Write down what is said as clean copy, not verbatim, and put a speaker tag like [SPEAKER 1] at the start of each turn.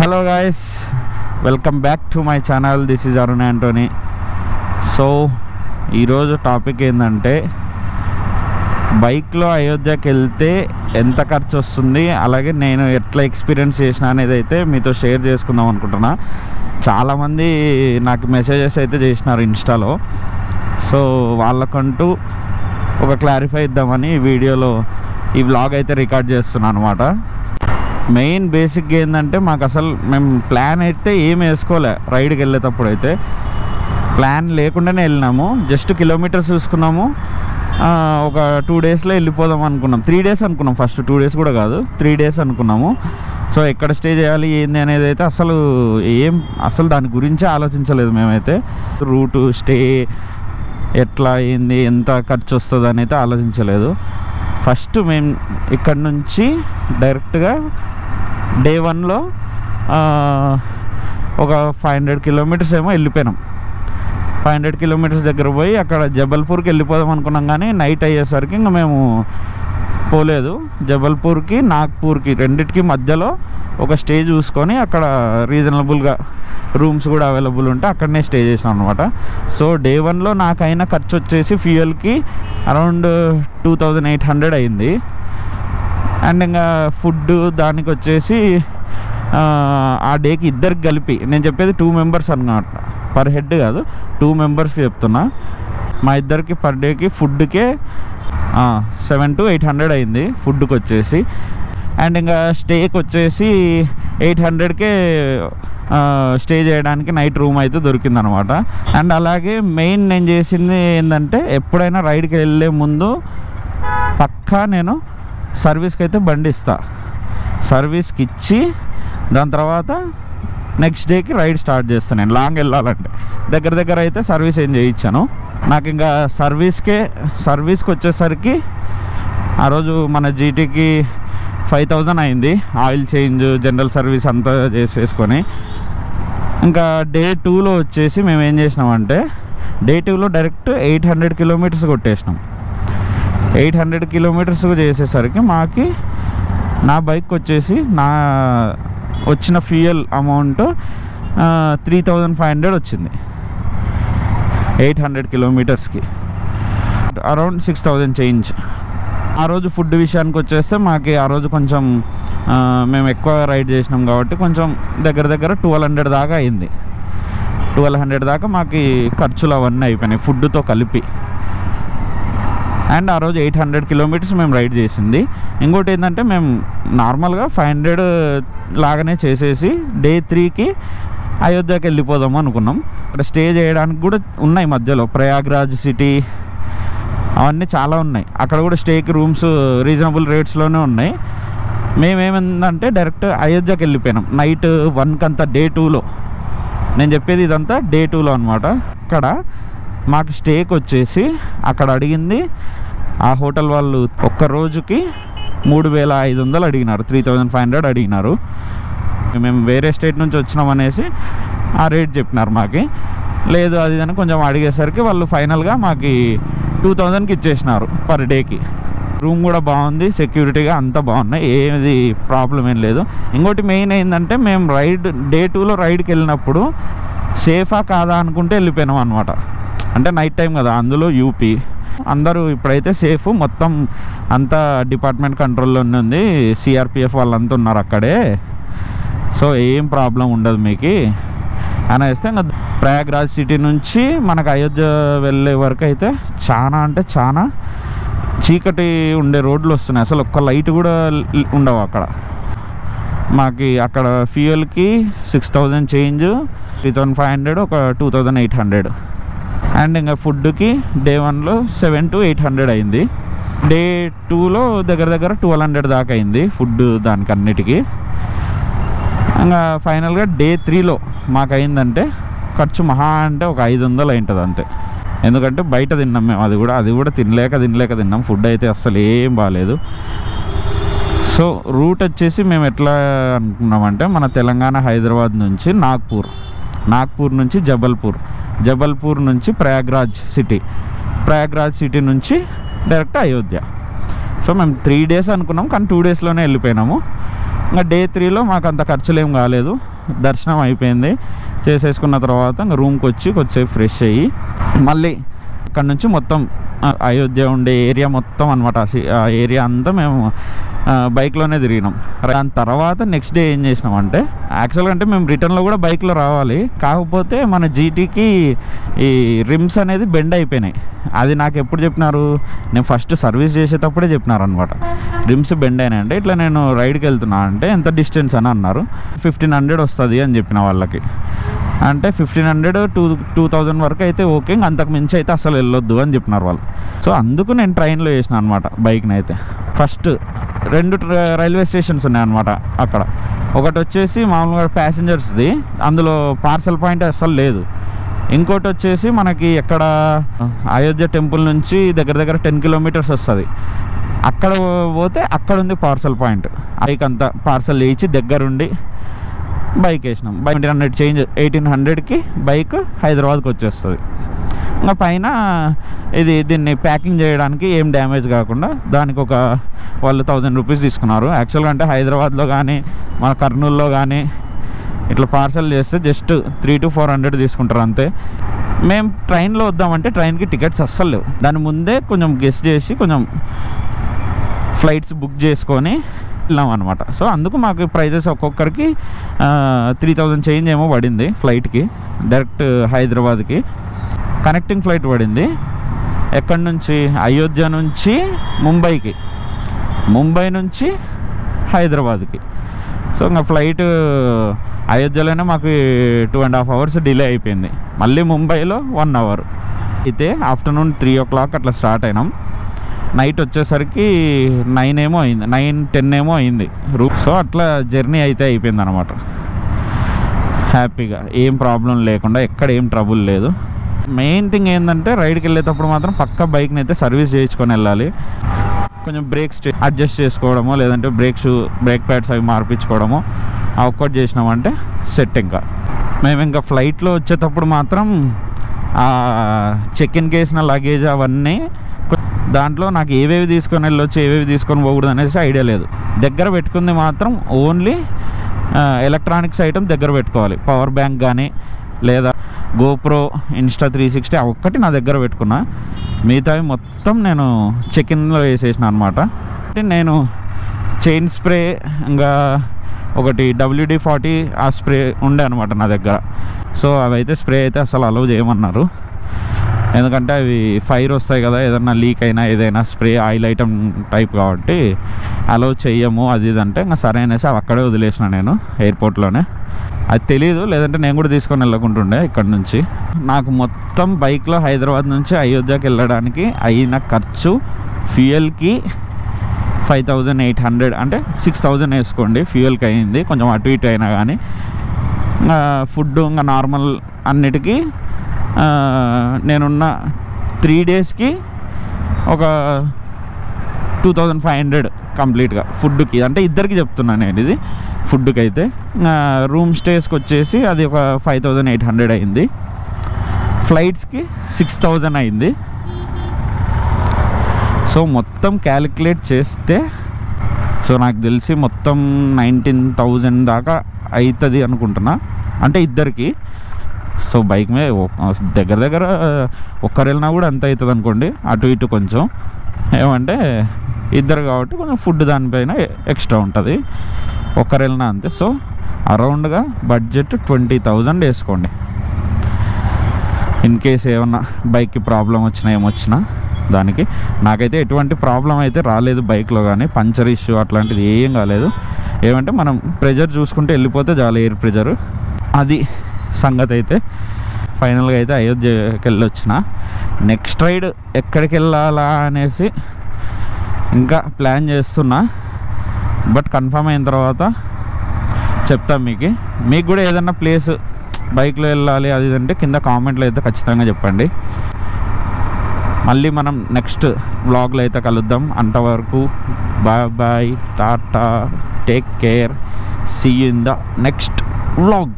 [SPEAKER 1] Hello guys, welcome back to my channel. This is Arun Anthony. So ఈరోజు topic ఏంటంటే బైక్లో అయోధ్యకి వెళ్తే ఎంత ఖర్చు వస్తుంది, అలాగే నేను ఎట్లా ఎక్స్పీరియన్స్ చేసిన అనేది అయితే మీతో షేర్ చేసుకుందాం అనుకుంటున్నా. చాలామంది నాకు మెసేజెస్ అయితే చేసినారు ఇన్స్టాలో. సో వాళ్ళకంటూ ఒక క్లారిఫై ఇద్దామని ఈ వీడియోలో ఈ వ్లాగ్ అయితే రికార్డ్ చేస్తున్నాను అనమాట. మెయిన్ బేసిక్గా ఏంటంటే మాకు అసలు మేము ప్లాన్ అయితే ఏం వేసుకోలే. రైడ్కి వెళ్ళేటప్పుడు అయితే ప్లాన్ లేకుండానే వెళ్ళినాము. జస్ట్ కిలోమీటర్స్ చూసుకున్నాము. ఒక 2 డేస్లో వెళ్ళిపోదాం అనుకున్నాం. 3 డేస్ అనుకున్నాం. ఫస్ట్ 2 డేస్ కూడా కాదు, 3 డేస్ అనుకున్నాము. సో ఎక్కడ స్టే చేయాలి ఏంది అనేది అయితే అసలు దాని గురించి ఆలోచించలేదు మేమైతే. రూటు, స్టే ఎట్లా ఏంది, ఎంత ఖర్చు వస్తుంది అని అయితే ఆలోచించలేదు. ఫస్ట్ మేము ఇక్కడ నుంచి డైరెక్ట్గా డే 1లో ఒక 500 కిలోమీటర్స్ ఏమో వెళ్ళిపోయినాం. 500 కిలోమీటర్స్ దగ్గర పోయి అక్కడ జబల్పూర్కి వెళ్ళిపోదాం అనుకున్నాం. కానీ నైట్ అయ్యేసరికి ఇంకా మేము పోలేదు. జబల్పూర్కి, నాగ్పూర్కి రెండిటికి మధ్యలో ఒక స్టే చూసుకొని అక్కడ రీజనబుల్గా రూమ్స్ కూడా అవైలబుల్ ఉంటే అక్కడనే స్టే చేసినాం అనమాట. సో డే 1లో నాకైన ఖర్చు వచ్చేసి ఫ్యూయల్కి అరౌండ్ 2800 అయింది. అండ్ ఇంకా ఫుడ్ దానికి వచ్చేసి ఆ డేకి ఇద్దరికి కలిపి, నేను చెప్పేది 2 మెంబర్స్ అన్నమాట, పర్ హెడ్ కాదు, 2 మెంబర్స్కి చెప్తున్నా. మా ఇద్దరికి పర్ డేకి ఫుడ్కే 700 to 800 అయింది ఫుడ్కి వచ్చేసి. అండ్ ఇంకా స్టేకి వచ్చేసి 800కే స్టే చేయడానికి నైట్ రూమ్ అయితే దొరికిందనమాట. అండ్ అలాగే మెయిన్ నేను చేసింది ఏంటంటే, ఎప్పుడైనా రైడ్కి వెళ్ళే ముందు పక్కా నేను సర్వీస్కి అయితే బండి ఇస్తా. సర్వీస్కి ఇచ్చి దాని తర్వాత నెక్స్ట్ డేకి రైడ్ స్టార్ట్ చేస్తాను. నేను లాంగ్ వెళ్ళాలంటే దగ్గర అయితే సర్వీస్ ఏం చేయించాను. నాకు ఇంకా సర్వీస్కి వచ్చేసరికి ఆ రోజు మన జీటీకి 5000 అయింది. ఆయిల్ చేంజ్, జనరల్ సర్వీస్ అంతా చేసేసుకొని. ఇంకా డే 2లో వచ్చేసి మేము ఏం చేసినామంటే, డే 2లో డైరెక్ట్ 800 కిలోమీటర్స్ కొట్టేసినాం. 800 కిలోమీటర్స్ చేసేసరికి మాకి నా బైక్ వచ్చేసి నా వచ్చిన ఫ్యూయల్ అమౌంట్ 3500 వచ్చింది. 800 కిలోమీటర్స్కి అరౌండ్ 6000 చేంజ్. ఆ రోజు ఫుడ్ విషయానికి వచ్చేస్తే మాకు ఆ రోజు కొంచెం మేము ఎక్కువ రైడ్ చేసినాం కాబట్టి కొంచెం దగ్గర 1200 దాకా అయింది. 1200 దాకా మాకు ఖర్చులు అవన్నీ అయిపోయినాయి ఫుడ్తో కలిపి. అండ్ ఆ రోజు 800 కిలోమీటర్స్ మేము రైడ్ చేసింది. ఇంకోటి ఏంటంటే, మేము నార్మల్గా 500 లాగానే చేసేసి డే 3కి అయోధ్యకి వెళ్ళిపోదాము అనుకున్నాం. అక్కడ స్టే చేయడానికి కూడా ఉన్నాయి మధ్యలో, ప్రయాగ్రాజ్ సిటీ అవన్నీ చాలా ఉన్నాయి. అక్కడ కూడా స్టేకి రూమ్స్ రీజనబుల్ రేట్స్లోనే ఉన్నాయి. మేమేమైందంటే డైరెక్ట్ అయోధ్యకి వెళ్ళిపోయినాం నైట్ 1కంతా. డే 2లో నేను చెప్పేది ఇదంతా డే 2లో అనమాట. అక్కడ మాకు స్టేకి వచ్చేసి అక్కడ అడిగింది ఆ హోటల్ వాళ్ళు ఒక్క రోజుకి 3500 అడిగినారు. 3500 అడిగినారు. మేము వేరే స్టేట్ నుంచి వచ్చినాం అనేసి ఆ రేట్ చెప్పినారు మాకి. లేదు అది అని కొంచెం అడిగేసరికి వాళ్ళు ఫైనల్గా మాకు 2000కి ఇచ్చేసినారు పర్ డేకి. రూమ్ కూడా బాగుంది, సెక్యూరిటీగా అంతా బాగున్నాయి, ఏది ప్రాబ్లం ఏం లేదు. ఇంకోటి మెయిన్ ఏంటంటే, మేము డే 2లో రైడ్కి వెళ్ళినప్పుడు సేఫా కాదా అనుకుంటే వెళ్ళిపోయినాం అనమాట. అంటే నైట్ టైం కదా, అందులో యూపీ అందరూ ఇప్పుడైతే సేఫ్, మొత్తం అంతా డిపార్ట్మెంట్ కంట్రోల్లోనే ఉంది. సిఆర్పిఎఫ్ వాళ్ళంతా ఉన్నారు అక్కడే. సో ఏం ప్రాబ్లం ఉండదు మీకు అని వేస్తే, ఇంకా ప్రయాగ్రాజ్ సిటీ నుంచి మనకు అయోధ్య వెళ్ళే వరకు అయితే చాలా అంటే చాలా చీకటి ఉండే రోడ్లు వస్తున్నాయి. అసలు ఒక్క లైట్ కూడా ఉండవు అక్కడ. మాకు అక్కడ ఫ్యూయల్కి 6000 చేంజ్, 3500, ఒక 2800. అండ్ ఇంకా ఫుడ్కి డే 1లో 700 to 800 అయింది. డే 2లో దగ్గర 1200 దాకా అయింది ఫుడ్ దానికి అన్నిటికీ. ఇంకా ఫైనల్గా డే 3లో మాకు అయిందంటే ఖర్చు మహా అంటే ఒక 500 అయింటుంది అంతే. ఎందుకంటే బయట తిన్నాం మేము, అది కూడా తినలేక తిన్నాం. ఫుడ్ అయితే అస్సలు ఏం బాగాలేదు. సో రూట్ వచ్చేసి మేము ఎట్లా అనుకున్నామంటే, మన తెలంగాణ హైదరాబాద్ నుంచి నాగ్పూర్ నుంచి జబల్పూర్ నుంచి ప్రయాగ్రాజ్ సిటీ నుంచి డైరెక్ట్ అయోధ్య. సో మేము 3 డేస్ అనుకున్నాం, కానీ 2 డేస్లోనే వెళ్ళిపోయినాము. ఇంకా డే 3లో మాకు అంత ఖర్చులు ఏం కాలేదు. దర్శనం అయిపోయింది. చేసేసుకున్న తర్వాత ఇంకా రూమ్కి వచ్చి కొద్దిసేపు ఫ్రెష్ అయ్యి మళ్ళీ అక్కడ నుంచి మొత్తం అయోధ్య ఉండే ఏరియా మొత్తం అనమాట. ఆ ఏరియా అంతా మేము బైక్లోనే తిరిగినాం. దాని తర్వాత నెక్స్ట్ డే ఏం చేసినామంటే, యాక్చువల్గా అంటే మేము రిటర్న్లో కూడా బైక్లో రావాలి, కాకపోతే మన జీటీకి ఈ రిమ్స్ అనేది బెండ్ అయిపోయినాయి. అది నాకు ఎప్పుడు చెప్పినారు, నేను ఫస్ట్ సర్వీస్ చేసేటప్పుడే చెప్పినారు అనమాట. రిమ్స్ బెండ్ అయినాయి అంటే ఇట్లా నేను రైడ్కి వెళ్తున్నా అంటే ఎంత డిస్టెన్స్ అని అన్నారు. 1500 వస్తుంది అని చెప్పిన వాళ్ళకి. అంటే 1500 2000 వరకు అయితే ఓకే, ఇంక అంతకు మించి అయితే అసలు వెళ్ళొద్దు అని చెప్పినారు వాళ్ళు. సో అందుకు నేను ట్రైన్లో చేసిన అనమాట బైక్ని. అయితే ఫస్ట్ 2 రైల్వే స్టేషన్స్ ఉన్నాయన్నమాట అక్కడ. ఒకటి వచ్చేసి మామూలుగా ప్యాసింజర్స్ది, అందులో పార్సల్ పాయింట్ అసలు లేదు. ఇంకోటి వచ్చేసి మనకి ఎక్కడ అయోధ్య టెంపుల్ నుంచి దగ్గర దగ్గర 10 కిలోమీటర్స్ వస్తుంది. అక్కడ పోతే అక్కడ ఉంది పార్సల్ పాయింట్. బైక్ అంతా పార్సల్ వేయించి దగ్గరుండి బైక్ వేసినాం. 1700 చేంజ్, 1800కి బైక్ హైదరాబాద్కి వచ్చేస్తుంది. ఇంకా పైన దీన్ని ప్యాకింగ్ చేయడానికి ఏం డ్యామేజ్ కాకుండా దానికి వాళ్ళు 1000 రూపీస్ తీసుకున్నారు. యాక్చువల్గా అంటే హైదరాబాద్లో కానీ మన కర్నూలులో కానీ ఇట్లా పార్సల్ చేస్తే జస్ట్ 300 to 400 తీసుకుంటారు అంతే. మేము ట్రైన్లో వద్దామంటే ట్రైన్కి టికెట్స్ అస్సలు లేవు. దాని ముందే కొంచెం గెస్ట్ చేసి కొంచెం ఫ్లైట్స్ బుక్ చేసుకొని వెళ్ళాం అనమాట. సో అందుకు మాకు ప్రైజెస్ ఒక్కొక్కరికి 3000 చేంజ్ ఏమో పడింది ఫ్లైట్కి, డైరెక్ట్ హైదరాబాద్కి. కనెక్టింగ్ ఫ్లైట్ పడింది ఎక్కడి నుంచి, అయోధ్య నుంచి ముంబైకి, ముంబై నుంచి హైదరాబాద్కి. సో ఇంకా ఫ్లైట్ అయోధ్యలోనే మాకు 2.5 hours డిలే అయిపోయింది. మళ్ళీ ముంబైలో 1 hour. అయితే ఆఫ్టర్నూన్ 3 o'clock అట్లా స్టార్ట్ అయినాం. నైట్ వచ్చేసరికి 9 ఏమో అయింది, 9-10 ఏమో అయింది రూమ్. సో అట్లా జర్నీ అయితే అయిపోయింది అనమాట హ్యాపీగా, ఏం ప్రాబ్లం లేకుండా, ఎక్కడ ఏం ట్రబుల్ లేదు. మెయిన్ థింగ్ ఏంటంటే రైడ్కి వెళ్ళేటప్పుడు మాత్రం పక్క బైక్ని అయితే సర్వీస్ చేయించుకొని వెళ్ళాలి. కొంచెం బ్రేక్స్ అడ్జస్ట్ చేసుకోవడమో, లేదంటే బ్రేక్ ప్యాడ్స్ అవి మార్పించుకోవడమో ఆ ఒక్కటి చేసినామంటే సెట్. మేము ఇంకా ఫ్లైట్లో వచ్చేటప్పుడు మాత్రం చెక్ ఇన్కి వేసిన లగేజ్ అవన్నీ దాంట్లో నాకు ఏవేవి తీసుకొని వెళ్ళొచ్చు, ఏవేవి తీసుకొని పోకూడదు అనేసి ఐడియా లేదు. దగ్గర పెట్టుకుంది మాత్రం ఓన్లీ ఎలక్ట్రానిక్స్ ఐటమ్ దగ్గర పెట్టుకోవాలి. పవర్ బ్యాంక్ కానీ లేదా గోప్రో, ఇన్స్టా 360 ఒక్కటి నా దగ్గర పెట్టుకున్నా. మిగతావి మొత్తం నేను చెక్ ఇన్లో వేసేసిన అనమాట. నేను చైన్ స్ప్రే, ఇంకా ఒకటి WD-40 ఆ స్ప్రే ఉండే అనమాట నా దగ్గర. సో అవి అయితే స్ప్రే అయితే అసలు అలౌ చేయమన్నారు, ఎందుకంటే అవి ఫైర్ వస్తాయి కదా, ఏదన్నా లీక్ అయినా ఏదైనా స్ప్రే ఆయిల్ ఐటమ్ టైప్ కాబట్టి అలౌ చెయ్యము అది ఇది అంటే ఇంకా సరే అనేసి అవి అక్కడే వదిలేసిన నేను ఎయిర్పోర్ట్లోనే. అది తెలియదు, లేదంటే నేను కూడా తీసుకొని వెళ్ళకుంటుండే ఇక్కడ నుంచి. నాకు మొత్తం బైక్లో హైదరాబాద్ నుంచి అయోధ్యకి వెళ్ళడానికి అయిన ఖర్చు ఫ్యూయల్కి 5800, అంటే 6000 వేసుకోండి ఫ్యూయల్కి అయింది, కొంచెం అటు ఇటు అయినా కానీ. ఫుడ్ ఇంకా నార్మల్ అన్నిటికీ నేనున్న 3 daysకి ఒక 2500 కంప్లీట్గా ఫుడ్కి. అంటే ఇద్దరికి చెప్తున్నాను నేను ఇది. ఫుడ్కి అయితే రూమ్ స్టేస్కి వచ్చేసి అది ఒక 5800 అయింది. ఫ్లైట్స్కి 6000 అయింది. సో మొత్తం క్యాలిక్యులేట్ చేస్తే నాకు తెలిసి మొత్తం 19,000 దాకా అవుతుంది అనుకుంటున్నా, అంటే ఇద్దరికి. సో బైక్ మీద దగ్గర దగ్గర ఒక్కరు వెళ్ళినా కూడా అంత అవుతుంది అనుకోండి, అటు ఇటు కొంచెం. ఏమంటే ఇద్దరు కాబట్టి కొంచెం ఫుడ్ దానిపైన ఎక్స్ట్రా ఉంటుంది, ఒక్కరు వెళ్ళినా అంతే. సో అరౌండ్గా బడ్జెట్ 20,000 వేసుకోండి. ఇన్ కేస్ ఏమన్నా బైక్కి ప్రాబ్లం వచ్చినా ఏమొచ్చినా దానికి. నాకైతే ఎటువంటి ప్రాబ్లం అయితే రాలేదు బైక్లో, కానీ పంచర్ ఇష్యూ అట్లాంటిది ఏం కాలేదు. ఏమంటే మనం ప్రెజర్ చూసుకుంటే వెళ్ళిపోతే చాలు, ఎయిర్ ప్రెజర్. అది సంగతి. అయితే ఫైనల్గా అయితే అయోధ్యకి వెళ్ళొచ్చిన. నెక్స్ట్ రైడ్ ఎక్కడికి వెళ్ళాలా అనేసి ఇంకా ప్లాన్ చేస్తున్నా, బట్ కన్ఫర్మ్ అయిన తర్వాత చెప్తాం మీకు కూడా ఏదన్నా ప్లేస్ బైక్లో వెళ్ళాలి అది అంటే కింద కామెంట్లో అయితే ఖచ్చితంగా చెప్పండి. మళ్ళీ మనం నెక్స్ట్ వ్లాగ్లో అయితే కలుద్దాం. అంతవరకు bye bye, tata, take care, see you in the next vlog.